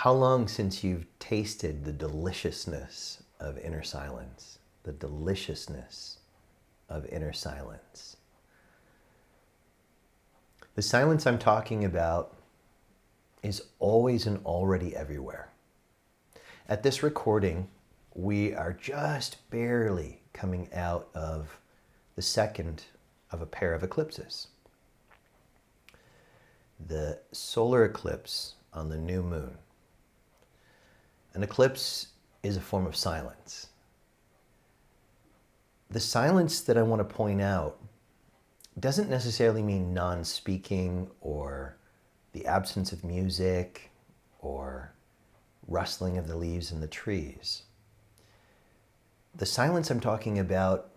How long since you've tasted the deliciousness of inner silence? The deliciousness of inner silence. The silence I'm talking about is always and already everywhere. At this recording, we are just barely coming out of the second of a pair of eclipses. The solar eclipse on the new moon. An eclipse is a form of silence. The silence that I want to point out doesn't necessarily mean non-speaking or the absence of music or rustling of the leaves in the trees. The silence I'm talking about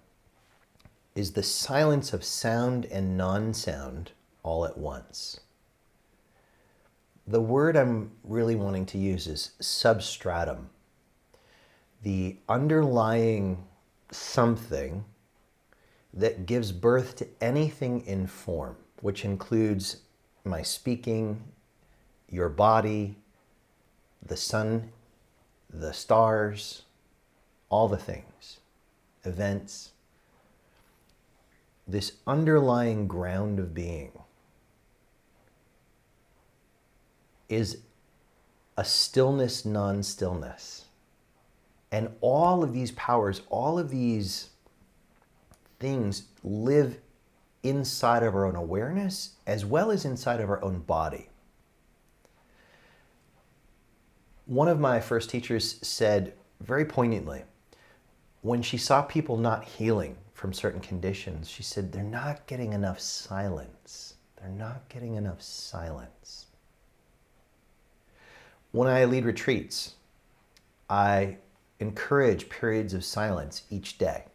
is the silence of sound and non-sound all at once. The word I'm really wanting to use is substratum. The underlying something that gives birth to anything in form, which includes my speaking, your body, the sun, the stars, all the things, events. This underlying ground of being is a stillness, non-stillness. And all of these powers, all of these things live inside of our own awareness as well as inside of our own body. One of my first teachers said very poignantly, when she saw people not healing from certain conditions, she said, they're not getting enough silence. They're not getting enough silence. When I lead retreats, I encourage periods of silence each day.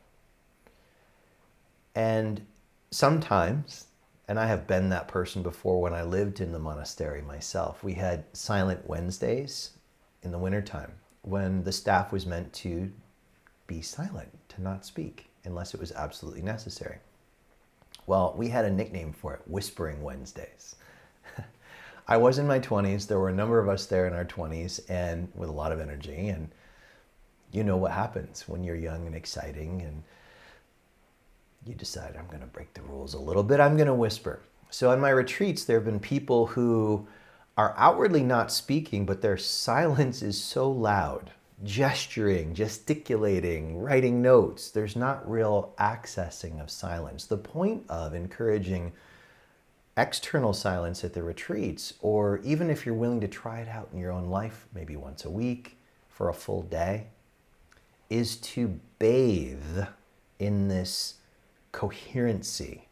And sometimes, and I have been that person before when I lived in the monastery myself, we had silent Wednesdays in the wintertime when the staff was meant to be silent, to not speak, unless it was absolutely necessary. Well, we had a nickname for it, Whispering Wednesdays. I was in my 20s. There were a number of us there in our 20s and with a lot of energy. And you know what happens when you're young and exciting and you decide, I'm going to break the rules a little bit. I'm going to whisper. So in my retreats, there have been people who are outwardly not speaking, but their silence is so loud, gesturing, gesticulating, writing notes. There's not real accessing of silence. The point of encouraging external silence at the retreats, or even if you're willing to try it out in your own life, maybe once a week for a full day, is to bathe in this coherency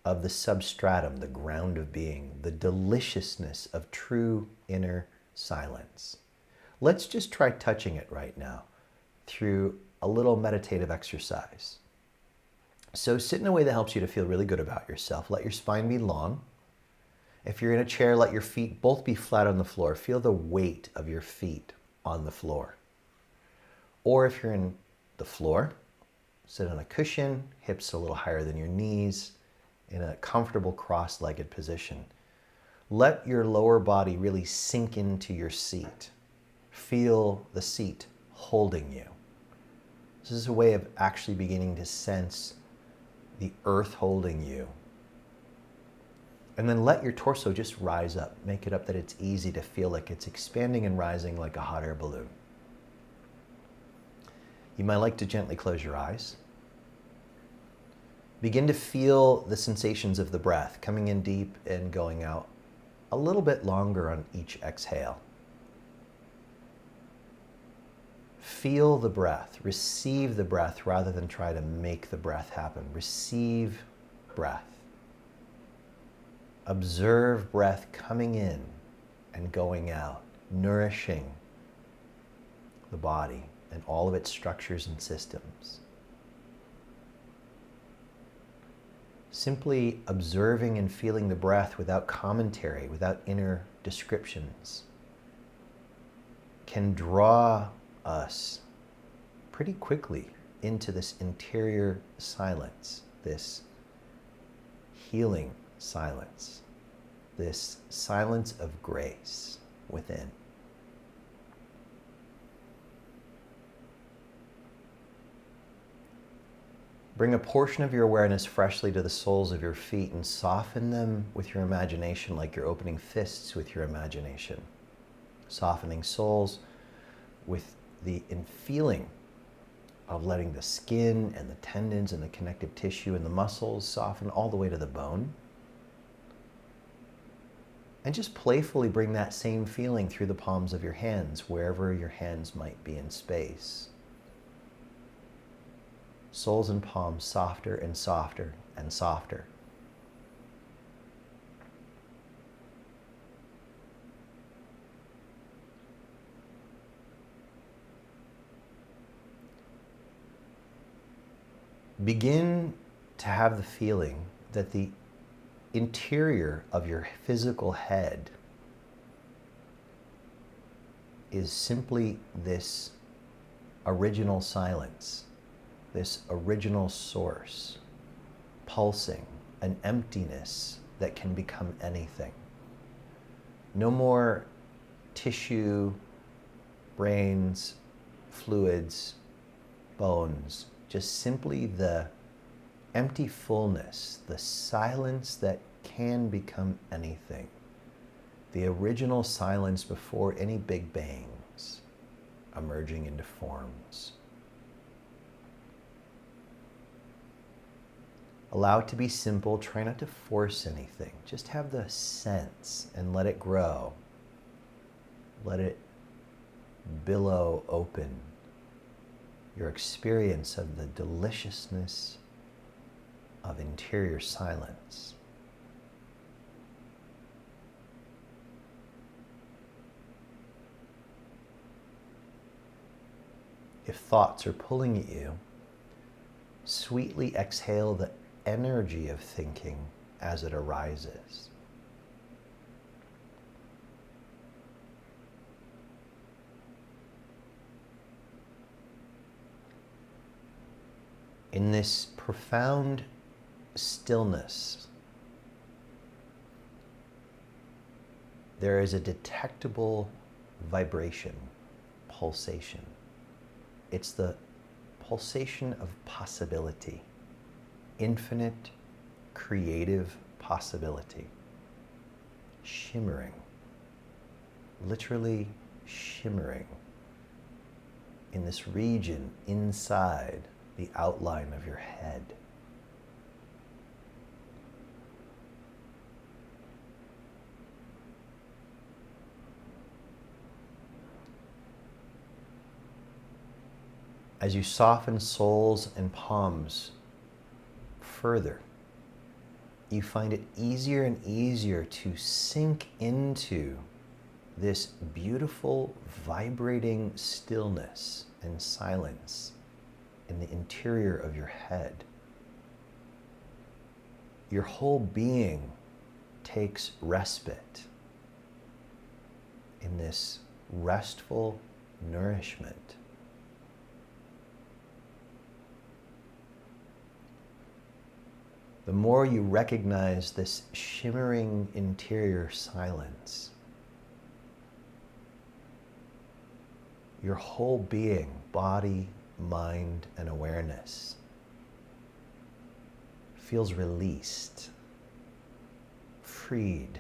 of the substratum, the ground of being, the deliciousness of true inner silence. Let's just try touching it right now through a little meditative exercise. So sit in a way that helps you to feel really good about yourself. Let your spine be long. If you're in a chair, let your feet both be flat on the floor. Feel the weight of your feet on the floor. Or if you're in the floor, sit on a cushion, hips a little higher than your knees, in a comfortable cross-legged position. Let your lower body really sink into your seat. Feel the seat holding you. This is a way of actually beginning to sense the earth holding you. And then let your torso just rise up. Make it up that it's easy to feel like it's expanding and rising like a hot air balloon. You might like to gently close your eyes. Begin to feel the sensations of the breath coming in deep and going out a little bit longer on each exhale. Feel the breath. Receive the breath rather than try to make the breath happen. Receive breath. Observe breath coming in and going out, nourishing the body and all of its structures and systems. Simply observing and feeling the breath without commentary, without inner descriptions, can draw us pretty quickly into this interior silence, this healing silence, this silence of grace within. Bring a portion of your awareness freshly to the soles of your feet and soften them with your imagination like you're opening fists with your imagination. Softening soles with the feeling of letting the skin and the tendons and the connective tissue and the muscles soften all the way to the bone. And just playfully bring that same feeling through the palms of your hands, wherever your hands might be in space. Soles and palms softer and softer and softer. Begin to have the feeling that the interior of your physical head is simply this original silence, this original source, pulsing, an emptiness that can become anything. No more tissue, brains, fluids, bones, just simply the empty fullness, the silence that can become anything. The original silence before any big bangs emerging into forms. Allow it to be simple. Try not to force anything. Just have the sense and let it grow. Let it billow open your experience of the deliciousness of interior silence. If thoughts are pulling at you, sweetly exhale the energy of thinking as it arises. In this profound stillness, there is a detectable vibration, pulsation. It's the pulsation of possibility, infinite, creative possibility, shimmering, literally shimmering in this region inside the outline of your head. As you soften soles and palms further, you find it easier and easier to sink into this beautiful, vibrating stillness and silence in the interior of your head. Your whole being takes respite in this restful nourishment. The more you recognize this shimmering interior silence, your whole being, body, mind, and awareness feels released, freed,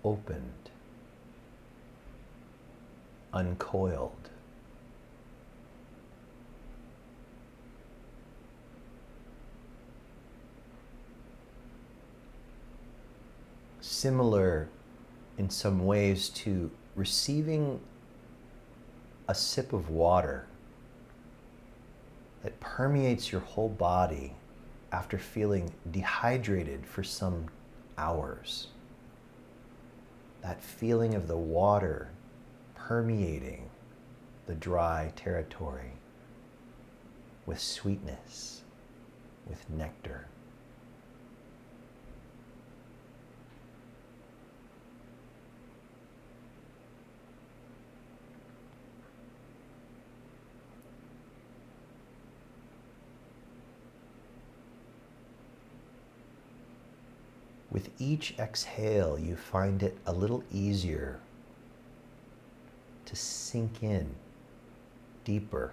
opened, uncoiled. Similar in some ways to receiving a sip of water that permeates your whole body after feeling dehydrated for some hours. That feeling of the water permeating the dry territory with sweetness, with nectar. With each exhale, you find it a little easier to sink in deeper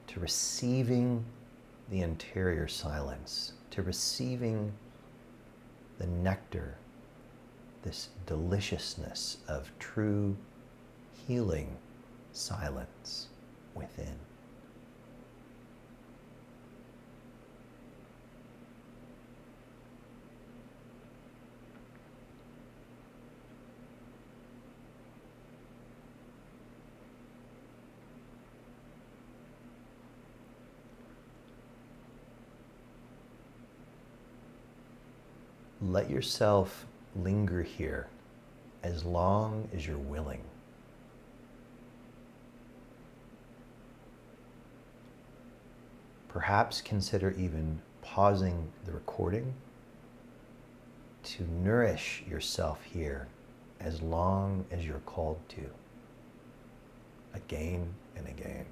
to receiving the interior silence, to receiving the nectar, this deliciousness of true healing silence within. Let yourself linger here as long as you're willing. Perhaps consider even pausing the recording to nourish yourself here as long as you're called to, again and again.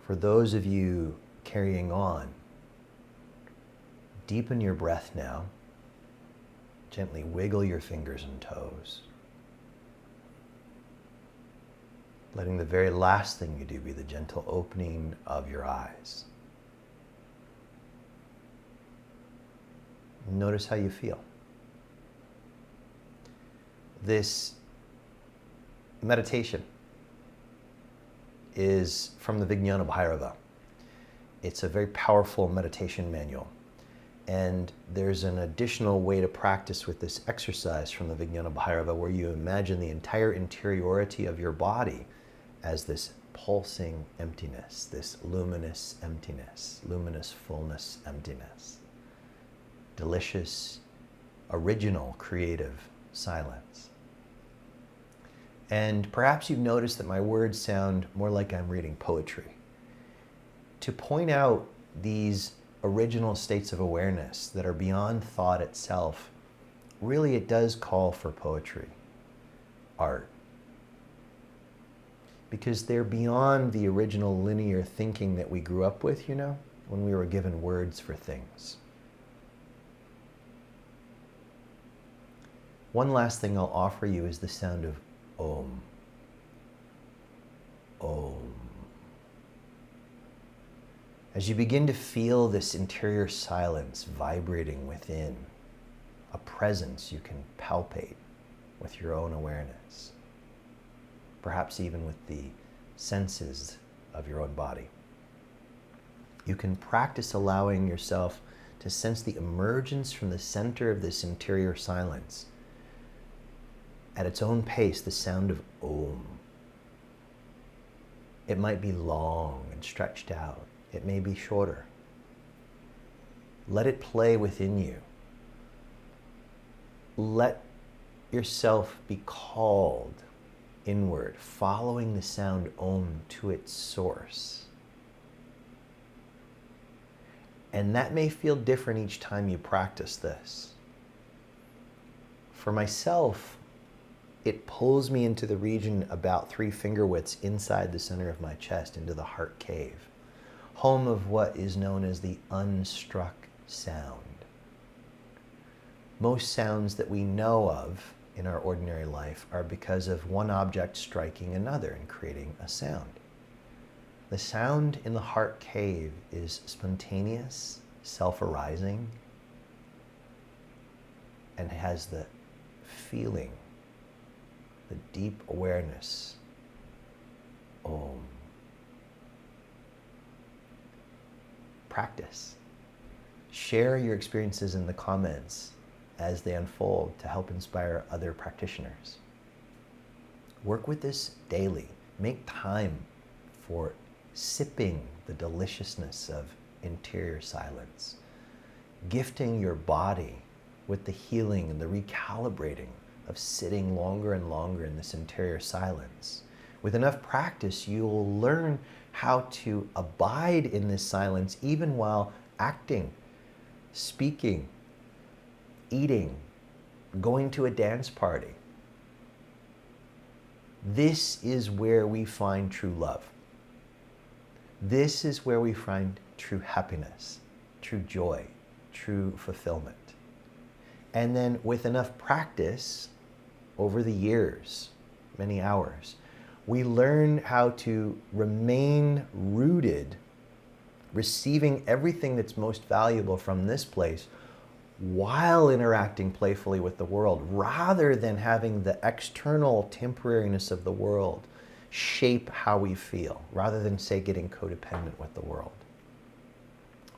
For those of you carrying on, deepen your breath now. Gently wiggle your fingers and toes. Letting the very last thing you do be the gentle opening of your eyes. Notice how you feel. This meditation is from the Vijnana Bhairava. It's a very powerful meditation manual. And there's an additional way to practice with this exercise from the Vijnana Bhairava where you imagine the entire interiority of your body as this pulsing emptiness, this luminous emptiness, luminous fullness emptiness. Delicious, original, creative silence. And perhaps you've noticed that my words sound more like I'm reading poetry. To point out these original states of awareness that are beyond thought itself, really it does call for poetry, art. Because they're beyond the original linear thinking that we grew up with, you know, when we were given words for things. One last thing I'll offer you is the sound of Om. Om. As you begin to feel this interior silence vibrating within, a presence you can palpate with your own awareness, perhaps even with the senses of your own body. You can practice allowing yourself to sense the emergence from the center of this interior silence. At its own pace, the sound of Om. It might be long and stretched out. It may be shorter. Let it play within you. Let yourself be called inward, following the sound Om to its source. And that may feel different each time you practice this. For myself, it pulls me into the region about 3 finger widths inside the center of my chest, into the heart cave, home of what is known as the unstruck sound. Most sounds that we know of in our ordinary life are because of one object striking another and creating a sound. The sound in the heart cave is spontaneous, self-arising, and has the feeling, the deep awareness, Om. Practice. Share your experiences in the comments as they unfold to help inspire other practitioners. Work with this daily. Make time for sipping the deliciousness of interior silence, gifting your body with the healing and the recalibrating of sitting longer and longer in this interior silence. With enough practice, you'll learn how to abide in this silence even while acting, speaking, eating, going to a dance party. This is where we find true love. This is where we find true happiness, true joy, true fulfillment. And then with enough practice over the years, many hours. We learn how to remain rooted, receiving everything that's most valuable from this place while interacting playfully with the world, rather than having the external temporariness of the world shape how we feel, rather than, say, getting codependent with the world.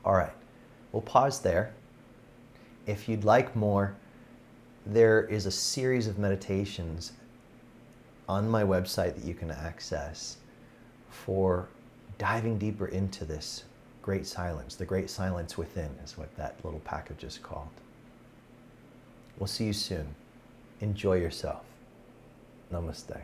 All right, we'll pause there. If you'd like more, there is a series of meditations on my website that you can access for diving deeper into this great silence. The great silence within is what that little package is called. We'll see you soon. Enjoy yourself. Namaste.